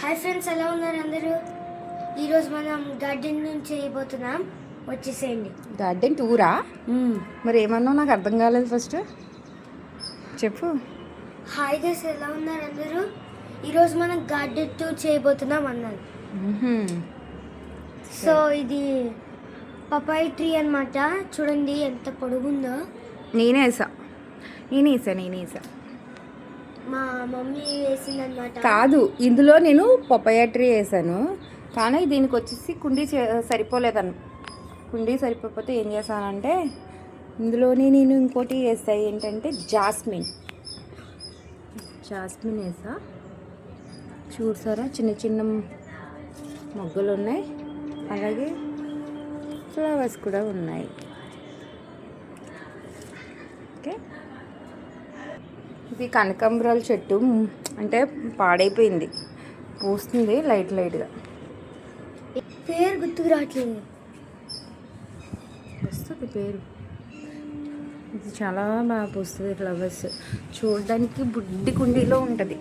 Hi friends, ఎలా ఉన్నారు అందరూ? ఈరోజు మనం గార్డెన్ నుంచి చేయబోతున్నాం. వచ్చేసేయండి. గార్డెన్ టూరా? మరి ఏమన్నావు, నాకు అర్థం కాలేదు. ఫస్ట్ చెప్పు. హాయ్ గైస్, ఎలా ఉన్నారు అందరూ? ఈరోజు మనం గార్డెన్ టూర్ చేయబోతున్నాం అన్నాను. సో ఇది పపాయి ట్రీ అన్నమాట. చూడండి ఎంత పొడుగుందో. నేనే వేసా. మా మమ్మీ వేసిందనమాట. కాదు, ఇందులో నేను పపాయ ట్రీ వేసాను, కానీ దీనికి వచ్చేసి కుండీ సరిపోలేదన్న. కుండీ సరిపోతే ఏం చేశానంటే ఇందులోనే నేను ఇంకోటి వేస్తాను. ఏంటంటే జాస్మిన్ వేసా. చూసారా, చిన్న చిన్న మొగ్గలు ఉన్నాయి, అలాగే ఫ్లవర్స్ కూడా ఉన్నాయి. ఓకే, ఇది కనకాంబరాల చెట్టు. అంటే పాడైపోయింది, పూస్తుంది లైట్గా. పేరు గుర్తుకు రావట్లేదు. వస్తుంది పేరు. ఇది చాలా బాగా పూస్తుంది ఫ్లవర్స్. చూడడానికి బుడ్డి కుండీలో ఉంటుంది,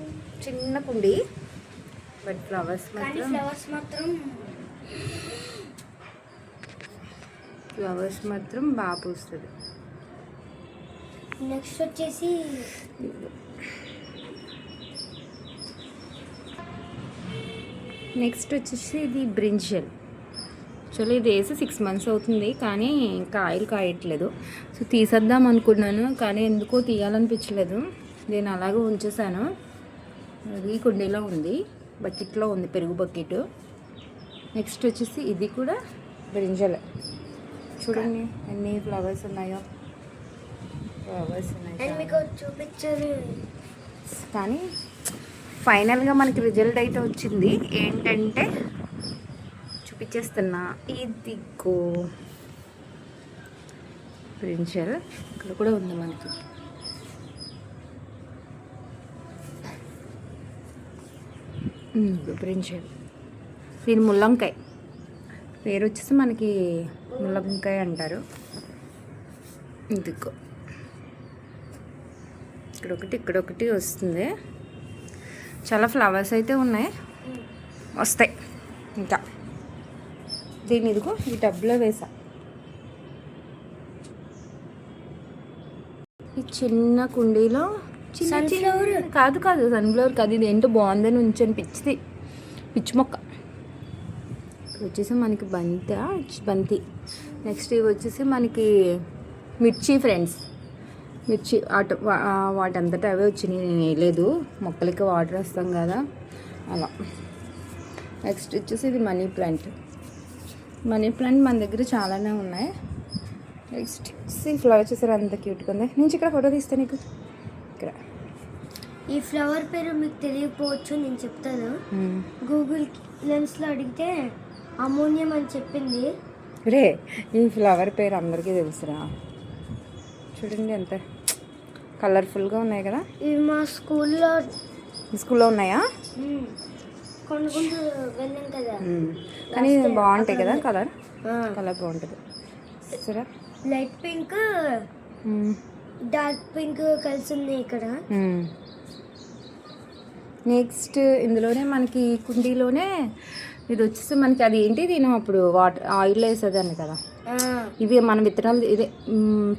చిన్న కుండీ, బట్ ఫ్లవర్స్ మాత్రం బాగా పూస్తుంది. నెక్స్ట్ వచ్చేసి ఇది బ్రింజల్. యాక్చువల్లీ ఇది వేసి 6 months అవుతుంది, కానీ కాయలు కాయట్లేదు. సో తీసేద్దాం అనుకున్నాను, కానీ ఎందుకో తీయాలనిపించలేదు. నేను అలాగే ఉంచేసాను. అది కుండీలో ఉంది, బకెట్లో ఉంది, పెరుగు బకెట్. నెక్స్ట్ వచ్చేసి ఇది కూడా బ్రింజల్. చూడండి ఎన్ని ఫ్లవర్స్ ఉన్నాయో. మీకు చూపించారు. కానీ ఫైనల్గా మనకి రిజల్ట్ అయితే వచ్చింది. ఏంటంటే చూపించేస్తున్నా, ఇదిగో బ్రింజల్. ఇక్కడ కూడా ఉంది మనకి. బ్రింజల్. దీని ముల్లంకాయ పేరు వచ్చేసి మనకి ముల్లంకాయ అంటారు. ఇదిగో ఇక్కడొకటి వస్తుంది. చాలా ఫ్లవర్స్ అయితే ఉన్నాయి, వస్తాయి ఇంకా. దీన్ని ఇదిగో ఈ టబ్లో వేసా. ఈ చిన్న కుండీలో సన్ఫ్లవర్ కాదు సన్ఫ్లవర్ కాదు. ఇది ఏంటో బాగుందని ఉంచాను, పిచ్చి మొక్క. వచ్చేసి మనకి బంతి. నెక్స్ట్ ఇవి వచ్చేసి మనకి మిర్చి ఫ్రెండ్స్. మిర్చి వాటంతటా అవే వచ్చినాయి, నేను వేయలేదు. మొక్కలకి వాటర్ వేస్తాం కదా అలా. నెక్స్ట్ వచ్చేసి ఇది మనీ ప్లాంట్ మన దగ్గర చాలానే ఉన్నాయి. నెక్స్ట్ ఫ్లవర్ చూసారు, అంత క్యూట్గా ఉంది. నేను ఇక్కడ ఫోటో తీస్తాను నీకు. ఇక్కడ ఈ ఫ్లవర్ పేరు మీకు తెలియకపోవచ్చు, నేను చెప్తాను. గూగుల్ లెన్స్లో అడిగితే అమోనియం అని చెప్పింది. రే, ఈ ఫ్లవర్ పేరు అందరికీ తెలుసురా. చూడండి ఎంత కలర్ఫుల్గా ఉన్నాయి కదా. ఇవి మా స్కూల్లో ఉన్నాయా? కొనుక్కుంటూ వెళ్ళాం కదా. కానీ బాగుంటాయి కదా, కలర్ బాగుంటుంది. సరే, లైట్ పింక్ డార్క్ పింక్ కలిసి ఉన్నాయి ఇక్కడ. నెక్స్ట్ ఇందులోనే మనకి కుండీలోనే ఇది వచ్చేసి మనకి అది ఏంటి, నేను అప్పుడు ఆయిల్లో వేసేదాన్ని కదా. ఇవి మన విత్తనాలు. ఇదే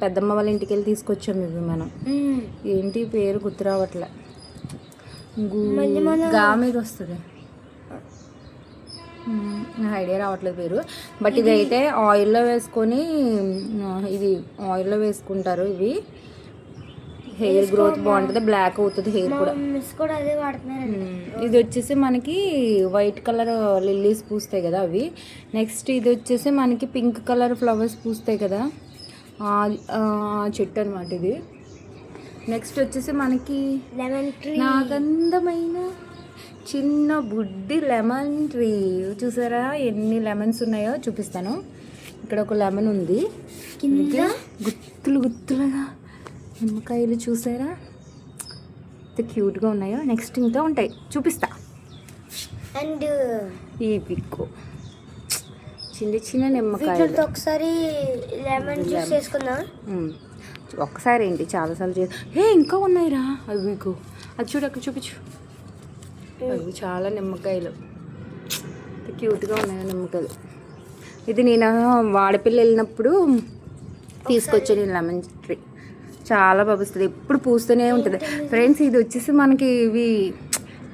పెద్దమ్మ వాళ్ళ ఇంటికి వెళ్ళి తీసుకొచ్చాము ఇవి మనం. ఏంటి పేరు గుర్తు రావట్లే. గా మీద వస్తుంది, నాకు ఐడియా రావట్లేదు పేరు. బట్ ఇది అయితే ఆయిల్లో వేసుకుంటారు. ఇవి హెయిర్ గ్రోత్ బాగుంటుంది, బ్లాక్ అవుతుంది హెయిర్ కూడా. ఇది వచ్చేసి మనకి వైట్ కలర్ లిల్లీస్ పూస్తాయి కదా అవి. నెక్స్ట్ ఇది వచ్చేసి మనకి పింక్ కలర్ ఫ్లవర్స్ పూస్తాయి కదా, చెట్టు అనమాట ఇది. నెక్స్ట్ వచ్చేసి మనకి లెమన్ ట్రీ. నాకందమైన చిన్న బుడ్డి లెమన్ ట్రీ. చూసారా ఎన్ని లెమన్స్ ఉన్నాయో, చూపిస్తాను. ఇక్కడ ఒక లెమన్ ఉంది, గుత్తులుగా నిమ్మకాయలు. చూసారా ఎంత క్యూట్గా ఉన్నాయో. నెక్స్ట్ ఇంకా ఉంటాయి, చూపిస్తా. అండ్ ఈ పిక్కు చిన్న నిమ్మకాయలు. ఒకసారి లెమన్ జ్యూస్ చేసుకుందాం. ఒక్కసారి ఏంటి, చాలాసార్లు ఇంకా ఉన్నాయిరా అవి. మీకు అది చూడు, అక్కడ చూపించు. అవి చాలా నిమ్మకాయలు క్యూట్గా ఉన్నాయి నిమ్మకాయలు. ఇది నేను వాడపిల్లి వెళ్ళినప్పుడు తీసుకొచ్చాను ఈ లెమన్ ట్రీ. చాలా బాగుస్తుంది, ఎప్పుడు పూస్తూనే ఉంటుంది ఫ్రెండ్స్. ఇది వచ్చేసి మనకి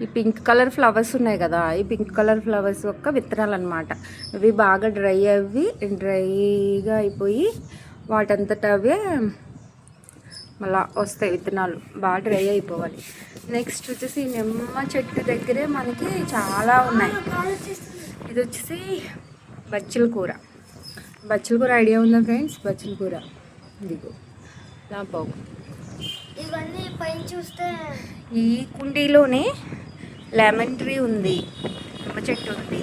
ఈ పింక్ కలర్ ఫ్లవర్స్ ఉన్నాయి కదా, ఈ పింక్ కలర్ ఫ్లవర్స్ యొక్క విత్తనాలు అనమాట. ఇవి బాగా డ్రైగా అయిపోయి వాటంతట అవే మళ్ళా వస్తాయి విత్తనాలు. బాగా డ్రై అయిపోవాలి. నెక్స్ట్ వచ్చేసి నిమ్మ చెట్టు దగ్గరే మనకి చాలా ఉన్నాయి. ఇది వచ్చేసి బచ్చల కూర. బచ్చల కూర ఐడియా ఉందా ఫ్రెండ్స్? బచ్చల కూర ఇదిగో ఇలా బాగు. ఇవన్నీ పైన చూస్తే ఈ కుండీలోనే లెమన్ ట్రీ ఉంది, నిమ్మ చెట్టు ఉంది,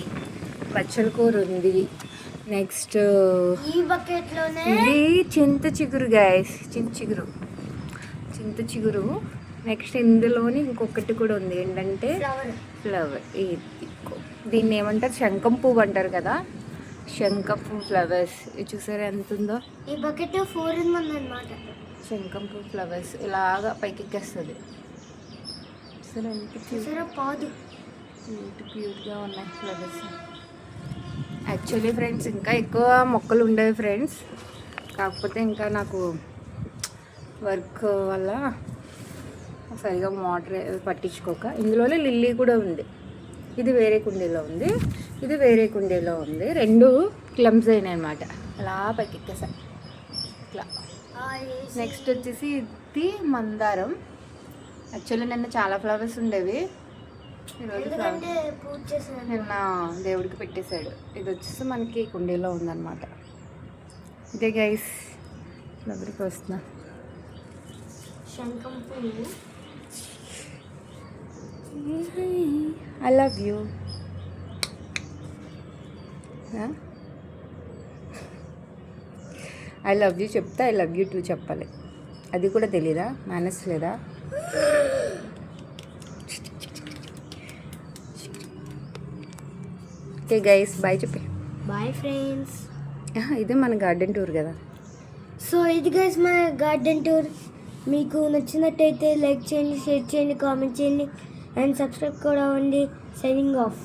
బచ్చల కూర ఉంది. నెక్స్ట్ ఈ బకెట్లోనే ఇది చింత చిగురు గైస్, చింత చిగురు. నెక్స్ట్ ఇందులోని ఇంకొకటి కూడా ఉంది, ఏంటంటే ఫ్లవర్. దీన్ని ఏమంటారు, శంఖం పువ్వు అంటారు కదా, శంఖం పువ్వు ఫ్లవర్స్. ఇది చూసారా ఎంత ఉందో? ఈ బకెట్ 4 ఉందన్నమాట. శంఖం పువ్వు ఫ్లవర్స్ ఇలాగా పైకి ఎక్కేస్తుంది. చూసారా పాదు క్యూట్గా ఉన్నాయి ఫ్లవర్స్. యాక్చువల్లీ ఫ్రెండ్స్ ఇంకా ఎక్కువ మొక్కలు ఉండేవి ఫ్రెండ్స్, కాకపోతే ఇంకా నాకు వర్క్ వల్ల సరిగా వాటర్ పట్టించుకోక. ఇందులోనే లిల్లీ కూడా ఉంది. ఇది వేరే కుండీలో ఉంది, ఇది వేరే కుండీలో ఉంది. 2 క్లమ్స్ అయినాయి అనమాట. అలా పైకి ఎక్కేసాయి ఇట్లా. నెక్స్ట్ వచ్చేసి ఇది మందారం. యాక్చువల్లీ నిన్న చాలా ఫ్లవర్స్ ఉండేవి, ఈరోజు నిన్న దేవుడికి పెట్టేశాడు. ఇది వచ్చేసి మనకి కుండీలో ఉందన్నమాట. ఇదే గైస్ ఫ్లవర్కి వస్తున్నా. శంఖం పువ్వు. I love you. I love you చెప్తా, ఐ లవ్ యూ టూ చెప్పాలి. అది కూడా తెలీదా? మేనేజ్ లేదా? ఓకే గైస్ బాయ్ చెప్పి. Bye friends. ఇదే మన గార్డెన్ టూర్ కదా. సో ఇది గైస్ మన గార్డెన్ టూర్. మీకు నచ్చినట్టయితే లైక్ చేయండి, షేర్ చేయండి, కామెంట్ చేయండి అండ్ సబ్స్క్రైబ్ కూడా అవ్వండి. Signing off.